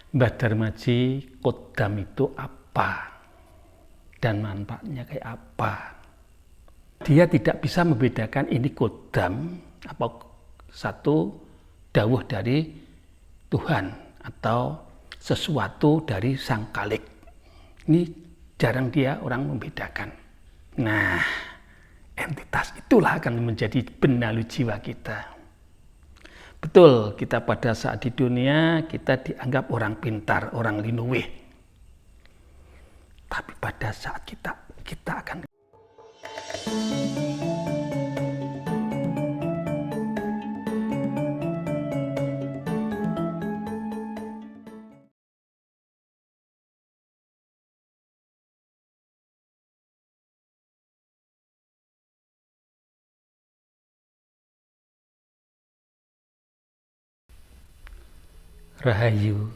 Mbah Darmaji, Kodam itu apa? Dan manfaatnya kayak apa? Dia tidak bisa membedakan ini Kodam apa satu dawuh dari Tuhan atau sesuatu dari Sang Khalik. Ini jarang dia orang membedakan. Nah, entitas itulah akan menjadi benalu jiwa kita. Betul, kita pada saat di dunia kita dianggap orang pintar, orang linuwih. Tapi pada saat kita akan Rahayu,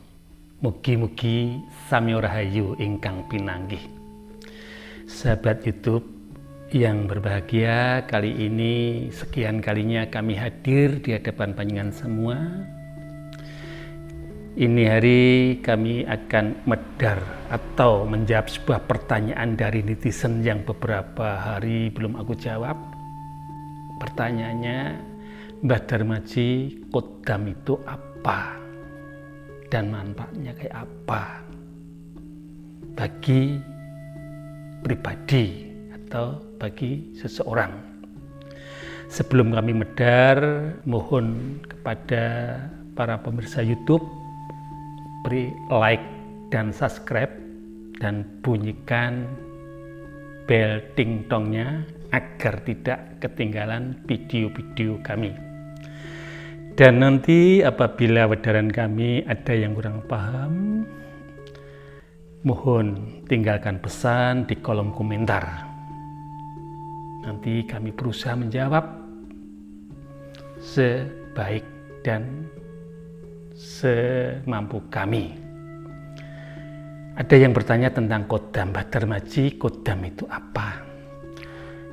mugi-mugi sami rahayu ingkang pinanggih. Sahabat YouTube yang berbahagia, kali ini sekian kalinya kami hadir di hadapan panjenengan semua. Ini hari kami akan medar atau menjawab sebuah pertanyaan dari netizen yang beberapa hari belum aku jawab. Pertanyaannya, Mbah Darmaji, Kodam itu apa? Dan manfaatnya kayak apa bagi pribadi atau bagi seseorang. Sebelum kami medar, mohon kepada para pemirsa YouTube beri like dan subscribe dan bunyikan bel ting-tongnya agar tidak ketinggalan video-video kami. Dan nanti apabila wedaran kami ada yang kurang paham, mohon tinggalkan pesan di kolom komentar. Nanti kami berusaha menjawab sebaik dan semampu kami. Ada yang bertanya tentang Kodam, Mbah Darmaji, Kodam itu apa?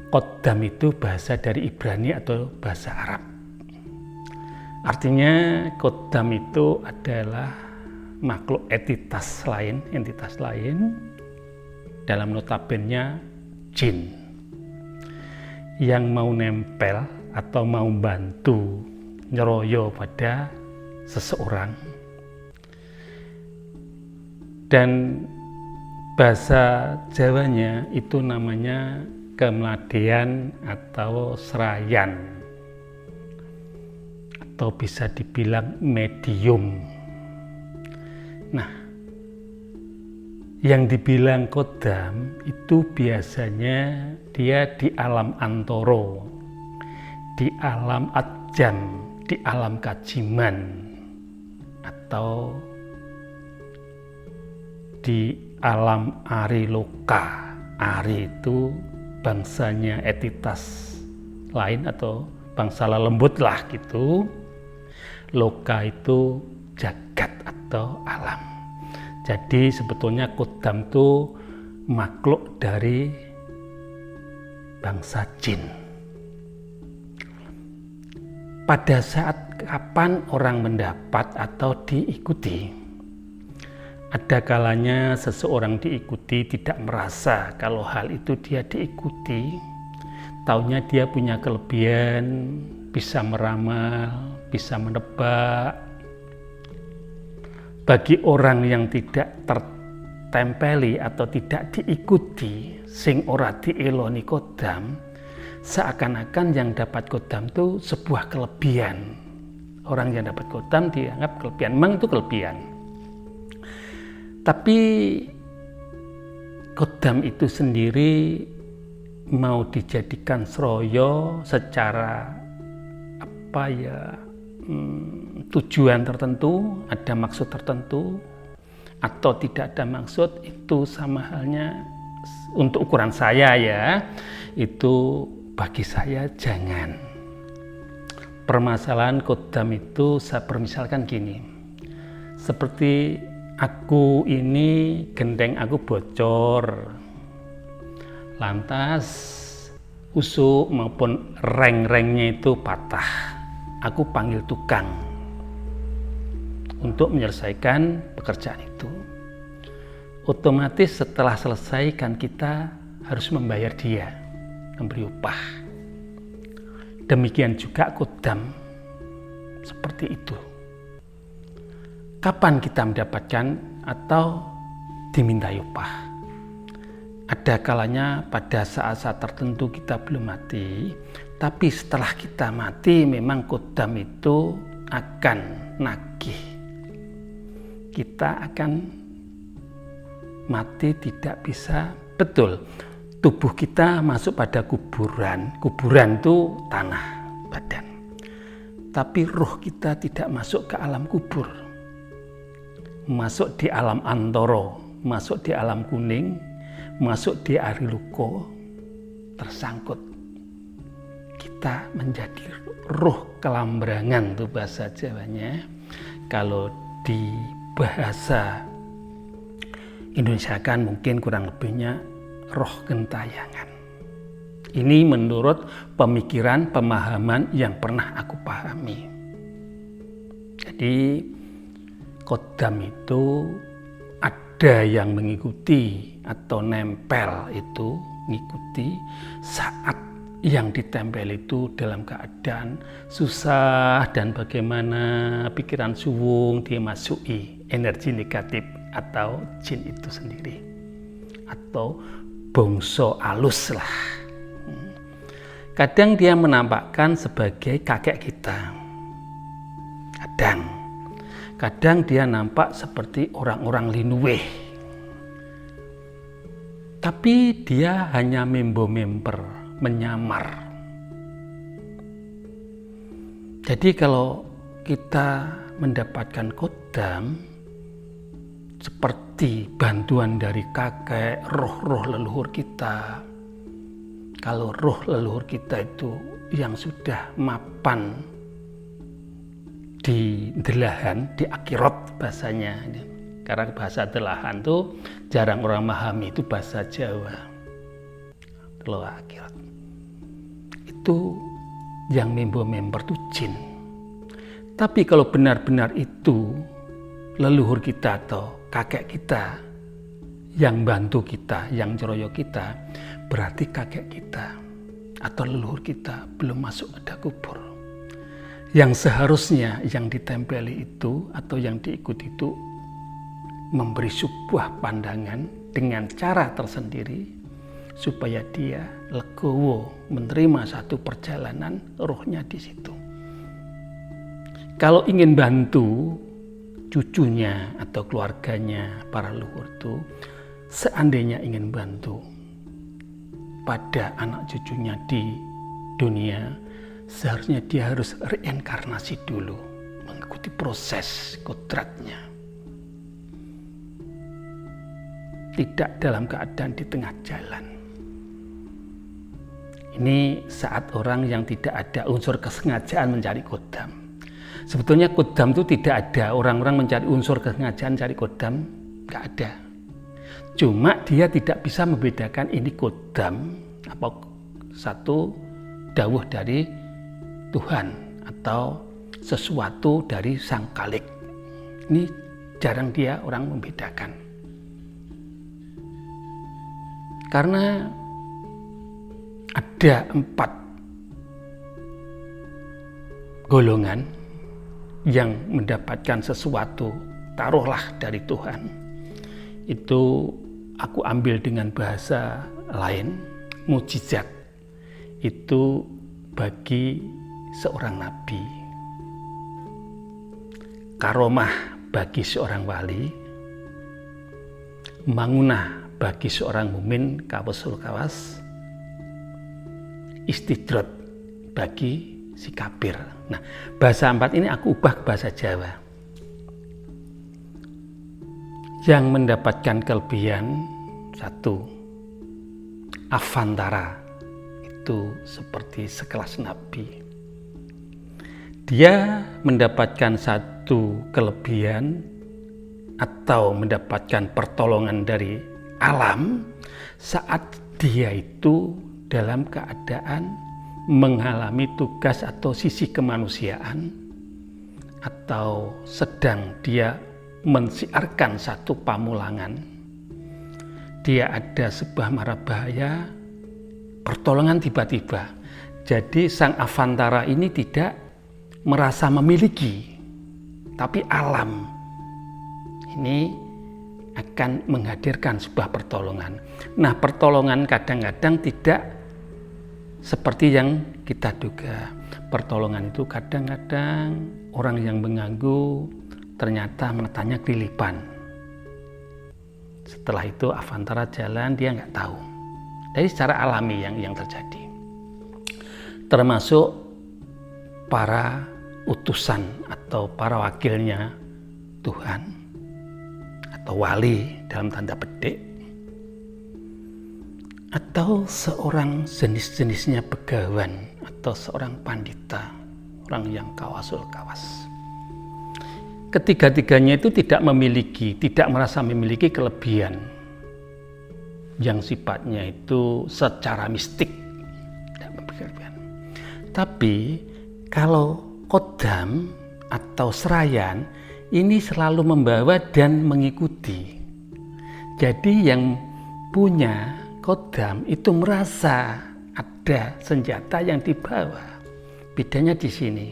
Kodam itu bahasa dari Ibrani atau bahasa Arab. Artinya Kodam itu adalah makhluk entitas lain dalam notabene jin yang mau nempel atau mau bantu nyeroyo pada seseorang. Dan bahasa Jawanya itu namanya kemladean atau serayan, atau bisa dibilang medium. Nah, yang dibilang Kodam itu biasanya dia di alam antoro, di alam adjam, di alam kajiman, atau di alam ariloka. Ari itu bangsanya entitas lain atau bangsa lembut lah gitu. Loka itu jagat atau alam. Jadi sebetulnya Kodam itu makhluk dari bangsa jin. Pada saat kapan orang mendapat atau diikuti, ada kalanya seseorang diikuti tidak merasa kalau hal itu dia diikuti. Taunya dia punya kelebihan, bisa meramal, bisa menebak. Bagi orang yang tidak tertempeli atau tidak diikuti, sing ora dieloni Kodam, seakan-akan yang dapat Kodam itu sebuah kelebihan. Orang yang dapat Kodam dianggap kelebihan, memang itu kelebihan. Tapi Kodam itu sendiri mau dijadikan sroyo secara tujuan tertentu, ada maksud tertentu atau tidak ada maksud, itu sama halnya untuk ukuran saya ya, itu bagi saya jangan. Permasalahan Kodam itu saya permisalkan gini, seperti aku ini gendeng aku bocor, lantas usuk maupun reng-rengnya itu patah. Aku panggil tukang. untuk menyelesaikan pekerjaan itu. Otomatis setelah selesai kan kita harus membayar dia, memberi upah. Demikian juga kodam seperti itu. Kapan kita mendapatkan atau dimintai upah? Ada kalanya pada saat-saat tertentu kita belum mati, tapi setelah kita mati memang kodam itu akan nagih. Kita akan mati tidak bisa, betul, tubuh kita masuk pada kuburan itu tanah, badan. Tapi roh kita tidak masuk ke alam kubur, masuk di alam antoro, masuk di alam kuning, masuk di ariluko, tersangkut. Kita menjadi roh kelambrangan, itu bahasa Jawanya. Kalau di bahasa Indonesia kan mungkin kurang lebihnya roh gentayangan. Ini menurut pemikiran, pemahaman yang pernah aku pahami. Jadi kodam itu ada yang mengikuti atau nempel itu, mengikuti saat yang ditempel itu dalam keadaan susah dan bagaimana pikiran suwung dimasuki energi negatif atau jin itu sendiri atau bongso alus lah. Kadang dia menampakkan sebagai kakek kita, kadang dia nampak seperti orang-orang linuweh, tapi dia hanya member, menyamar. Jadi kalau kita mendapatkan kodam seperti bantuan dari kakek, roh-roh leluhur kita. Kalau roh leluhur kita itu yang sudah mapan di delahan, di akhirat bahasanya. Karena bahasa delahan itu jarang orang memahami, itu bahasa Jawa. Delahan akhirat. Itu yang member itu jin. Tapi kalau benar-benar itu leluhur kita atau kakek kita yang bantu kita, yang ceroyo kita, berarti kakek kita atau leluhur kita belum masuk ke kubur. Yang seharusnya yang ditempeli itu atau yang diikuti itu memberi sebuah pandangan dengan cara tersendiri supaya dia legowo menerima satu perjalanan rohnya di situ. Kalau ingin bantu cucunya atau keluarganya para leluhur itu, seandainya ingin bantu pada anak cucunya di dunia, seharusnya dia harus reinkarnasi dulu, mengikuti proses kodratnya. Tidak dalam keadaan di tengah jalan. Ini saat orang yang tidak ada unsur kesengajaan mencari kodam. Sebetulnya kodam itu tidak ada, orang-orang mencari unsur kesengajaan cari kodam, nggak ada. Cuma dia tidak bisa membedakan ini kodam apa satu dawuh dari Tuhan atau sesuatu dari Sang Khalik. Ini jarang dia orang membedakan. Karena ada 4 golongan yang mendapatkan sesuatu, taruhlah dari Tuhan. Itu aku ambil dengan bahasa lain, mukjizat itu bagi seorang nabi, karomah bagi seorang wali, mangunah bagi seorang mukmin kawasul kawas, istidrot bagi si kafir. Nah, bahasa 4 ini aku ubah ke bahasa Jawa. Yang mendapatkan kelebihan 1, Avantara, itu seperti sekelas nabi. Dia mendapatkan satu kelebihan atau mendapatkan pertolongan dari alam saat dia itu dalam keadaan mengalami tugas atau sisi kemanusiaan atau sedang dia mensiarkan satu pamulangan, dia ada sebuah mara bahaya, pertolongan tiba-tiba. Jadi sang Avantara ini tidak merasa memiliki, tapi alam ini akan menghadirkan sebuah pertolongan. Nah, pertolongan kadang-kadang tidak seperti yang kita duga. Pertolongan itu kadang-kadang orang yang mengganggu ternyata matanya kelilipan. Setelah itu Avantara jalan, dia nggak tahu. Jadi secara alami yang terjadi. Termasuk para utusan atau para wakilnya Tuhan atau wali dalam tanda petik, atau seorang jenis-jenisnya begawan atau seorang pandita, orang yang kawasul kawas. Ketiga-tiganya itu tidak merasa memiliki kelebihan yang sifatnya itu secara mistik. Tapi kalau kodam atau serayan ini selalu membawa dan mengikuti. Jadi yang punya kodam itu merasa ada senjata yang dibawa. Bedanya di sini.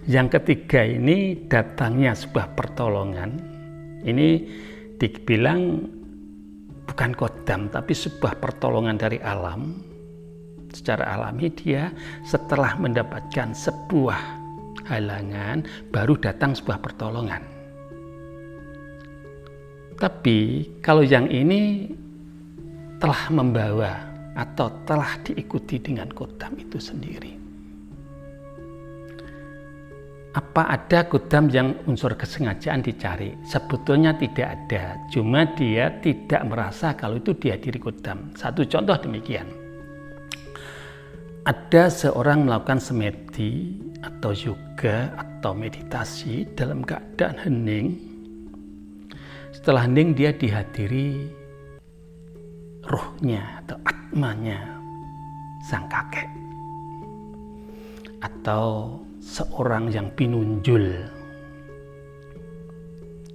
Yang ketiga ini datangnya sebuah pertolongan. Ini dibilang bukan kodam tapi sebuah pertolongan dari alam. Secara alami dia setelah mendapatkan sebuah halangan baru datang sebuah pertolongan. Tapi kalau yang ini telah membawa atau telah diikuti dengan kodam itu sendiri. Apa ada kodam yang unsur kesengajaan dicari? Sebetulnya tidak ada, cuma dia tidak merasa kalau itu dihadiri kodam. Satu contoh demikian. Ada seorang melakukan semedi atau yoga atau meditasi dalam keadaan hening. Setelah hening dia dihadiri ruhnya atau atmanya sang kakek atau seorang yang pinunjul.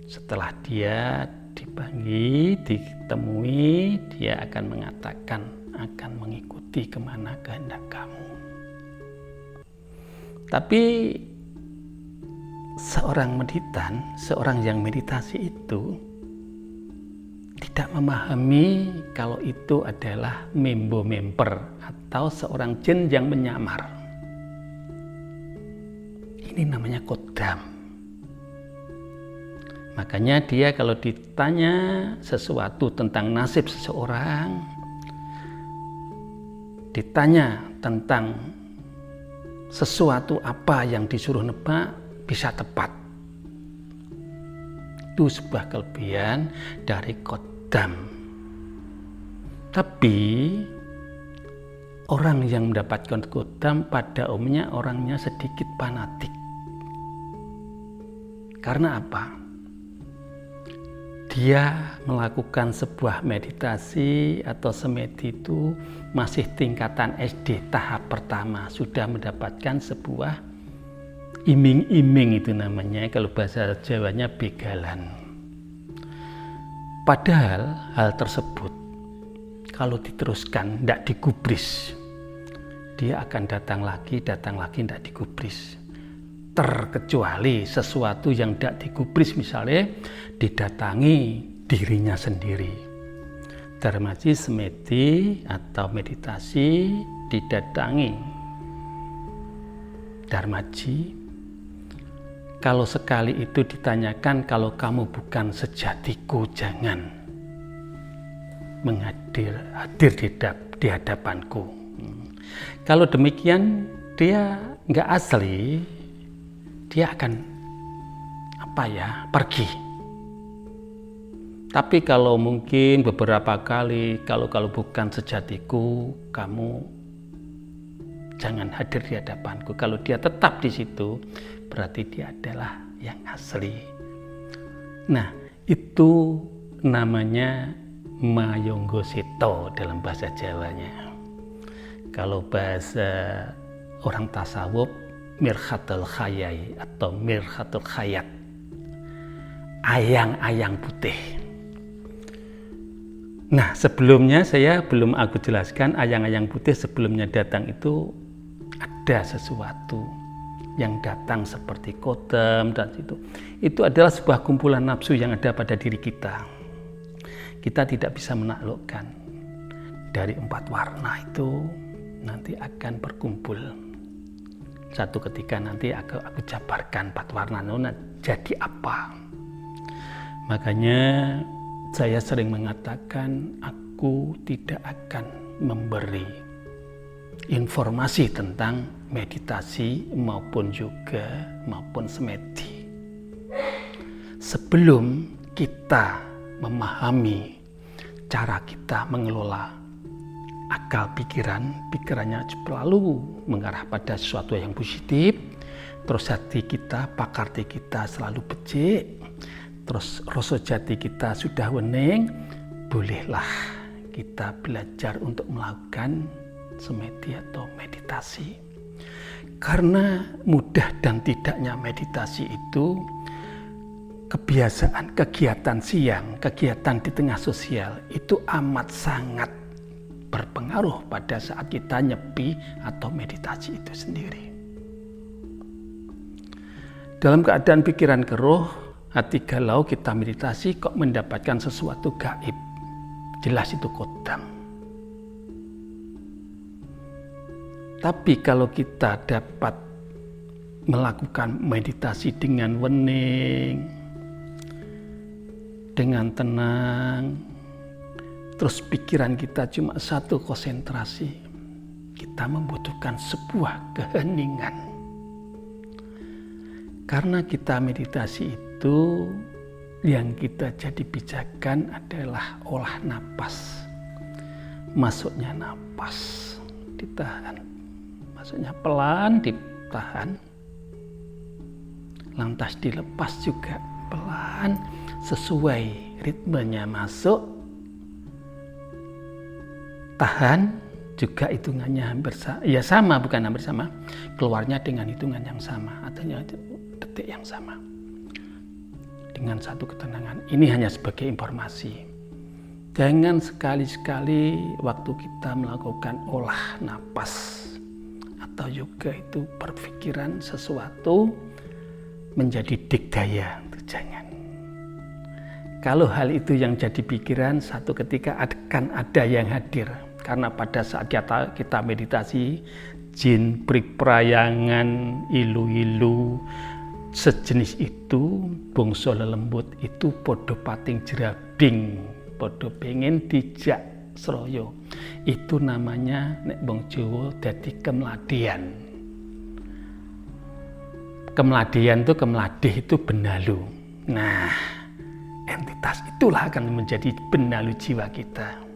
Setelah dia dipanggil, ditemui, dia akan mengatakan akan mengikuti kemana kehendak kamu. Tapi seorang meditan, seorang yang meditasi itu tidak memahami kalau itu adalah member atau seorang jin yang menyamar. Ini namanya kodam. Makanya dia kalau ditanya sesuatu tentang nasib seseorang, ditanya tentang sesuatu apa yang disuruh nebak, bisa tepat. Itu sebuah kelebihan dari kodam. Tapi orang yang mendapatkan kodam pada umumnya orangnya sedikit fanatik. Karena apa? Dia melakukan sebuah meditasi atau semedi itu masih tingkatan SD tahap pertama, sudah mendapatkan sebuah iming-iming, itu namanya kalau bahasa Jawanya begalan. Padahal hal tersebut kalau diteruskan tidak digubris, dia akan datang lagi tidak digubris. Terkecuali sesuatu yang tidak digubris, misalnya didatangi dirinya sendiri. Dharmaji semedi atau meditasi didatangi Dharmaji. Kalau sekali itu ditanyakan, kalau kamu bukan sejatiku, jangan hadir di hadapanku. Kalau demikian dia nggak asli, dia akan pergi. Tapi kalau mungkin beberapa kali, kalau bukan sejatiku, kamu jangan hadir di hadapanku. Kalau dia tetap di situ, berarti dia adalah yang asli. Nah, itu namanya Mayonggosito dalam bahasa Jawanya. Kalau bahasa orang tasawuf, mirhatul khayai atau mirhatul khayat, ayang-ayang putih. Nah, sebelumnya belum aku jelaskan, ayang-ayang putih sebelumnya datang itu ada sesuatu yang datang seperti kodam dan itu adalah sebuah kumpulan nafsu yang ada pada diri kita. Kita tidak bisa menaklukkan. Dari 4 warna itu nanti akan berkumpul. Satu ketika nanti aku jabarkan 4 warna itu jadi apa. Makanya saya sering mengatakan aku tidak akan memberi informasi tentang meditasi maupun semedi sebelum kita memahami cara kita mengelola akal pikirannya selalu mengarah pada sesuatu yang positif, terus hati kita, pakarti kita selalu becik, terus rasa jati kita sudah wening, bolehlah kita belajar untuk melakukan semedi atau meditasi. Karena mudah dan tidaknya meditasi itu kebiasaan, kegiatan siang, kegiatan di tengah sosial itu amat sangat berpengaruh pada saat kita nyepi atau meditasi itu sendiri. Dalam keadaan pikiran keruh, hati galau, kita meditasi kok mendapatkan sesuatu gaib. Jelas itu kodam. Tapi kalau kita dapat melakukan meditasi dengan wening, dengan tenang, terus pikiran kita cuma satu konsentrasi, kita membutuhkan sebuah keheningan. Karena kita meditasi itu, yang kita jadi pijakan adalah olah napas. Masuknya napas ditahan, masuknya pelan ditahan, lantas dilepas juga pelan sesuai ritmenya. Masuk, tahan, juga hitungannya hampir sama, bukan hampir sama, keluarnya dengan hitungan yang sama, artinya detik yang sama, dengan satu ketenangan. Ini hanya sebagai informasi. Jangan sekali-sekali waktu kita melakukan olah napas atau yoga itu berpikiran sesuatu menjadi dikdaya, itu jangan. Kalau hal itu yang jadi pikiran, satu ketika akan ada yang hadir. Karena pada saat kita meditasi, jin, priprayangan, ilu-ilu, sejenis itu, bongso lelembut itu podo pating jerabing, podo pengen dijak seroyo. Itu namanya nek bong Jawa dadi kemladian. Kemladian itu, kemladih itu benalu. Nah, entitas itulah akan menjadi benalu jiwa kita.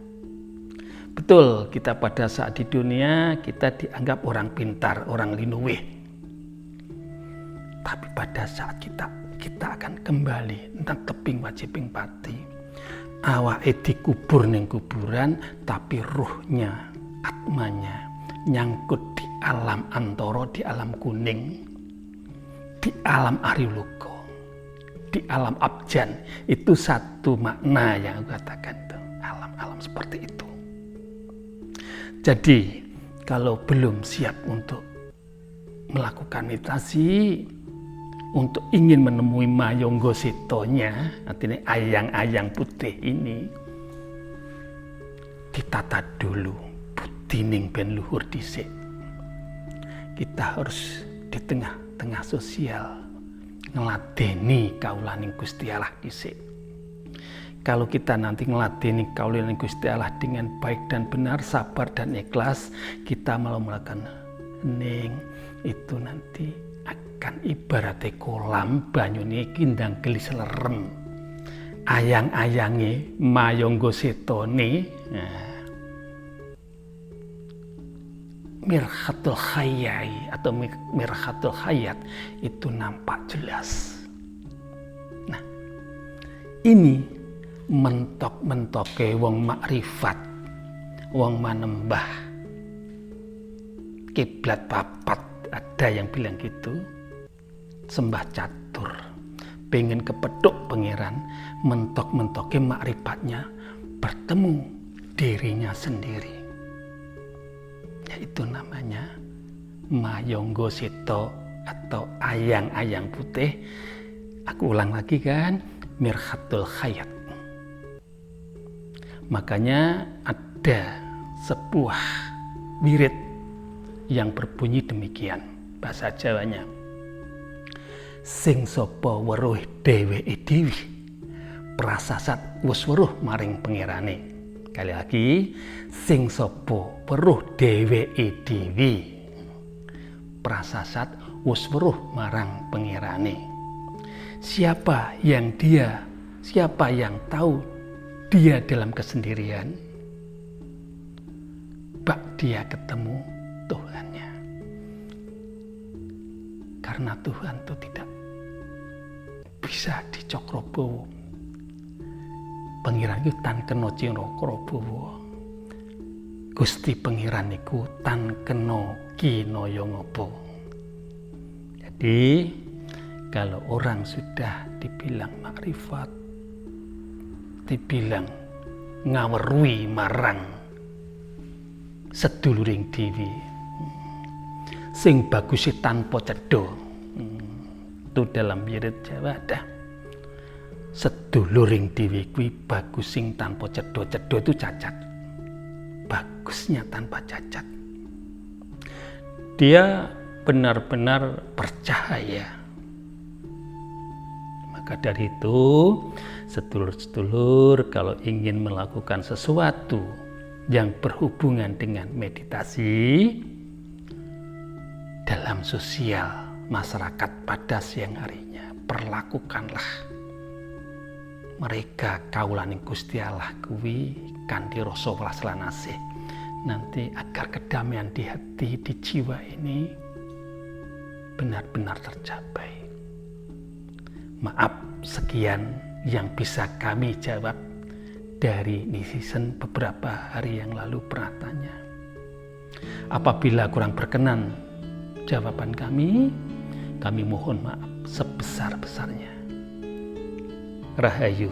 Betul, kita pada saat di dunia kita dianggap orang pintar, orang linuwih. Tapi pada saat kita akan kembali tentang teping wajibing pati. Awake dikubur ning kuburan, tapi ruhnya, atmanya nyangkut di alam antara, di alam kuning, di alam ariluko, di alam abjan. Itu satu makna yang aku katakan itu, alam-alam seperti itu. Jadi kalau belum siap untuk melakukan meditasi, untuk ingin menemui mayonggo setonya, artinya ayang-ayang putih ini, ditata dulu butining ben luhur dhisik. Kita harus di tengah-tengah sosial ngeladeni kaulaning Gusti Allah dhisik. Kalau kita nanti ngeladeni kaulaning Gusti Allah dengan baik dan benar, sabar dan ikhlas, kita malah melakukan hening, itu nanti akan ibaratnya kolam banyune kindang gelis lerem, ayang-ayange mayonggo setone, mirhatul khayai atau mirhatul khayat itu nampak jelas. Nah, ini mentok-mentoke wong makrifat, wong manembah kiblat papat ada yang bilang gitu, sembah catur, pengen kepeduk pangeran, mentok-mentoke makrifatnya, bertemu dirinya sendiri. Yaitu namanya Mayangga Seta atau ayang-ayang putih. Aku ulang lagi kan, Mirhatul Hayat. Makanya ada sebuah wirid yang berbunyi demikian, bahasa Jawanya. Sing sapa weruh dheweke dhewe, prasasat wis weruh maring pangerane. Kali lagi, sing sapa weruh dheweke dhewe, prasasat wis weruh marang pangerane. Siapa yang tahu dia dalam kesendirian, bak dia ketemu Tuhannya. Karena Tuhan itu tidak bisa dicokrobowo. Pangeran itu tan kena cokrobowo. Gusti Pangeran iku tan kena kinaya ngapa. Jadi kalau orang sudah dibilang makrifat, dibilang ngawerui marang seduluring dewi, sing bagus tanpa cedha, itu dalam wirid Jawa ada seduluring dewi kuwi bagus sing tanpa cedha. Cedha itu cacat, bagusnya tanpa cacat. Dia benar-benar bercahaya. Maka dari itu, sedulur-sedulur kalau ingin melakukan sesuatu yang berhubungan dengan meditasi dalam sosial masyarakat pada siang harinya, perlakukanlah mereka kaulaning Gusti Allah kuwi kanthi rasa welas lan asih. Nanti agar kedamaian di hati, di jiwa ini benar-benar tercapai. Maaf, sekian yang bisa kami jawab dari netizen beberapa hari yang lalu pernah tanya. Apabila kurang berkenan jawaban kami mohon maaf sebesar-besarnya. Rahayu.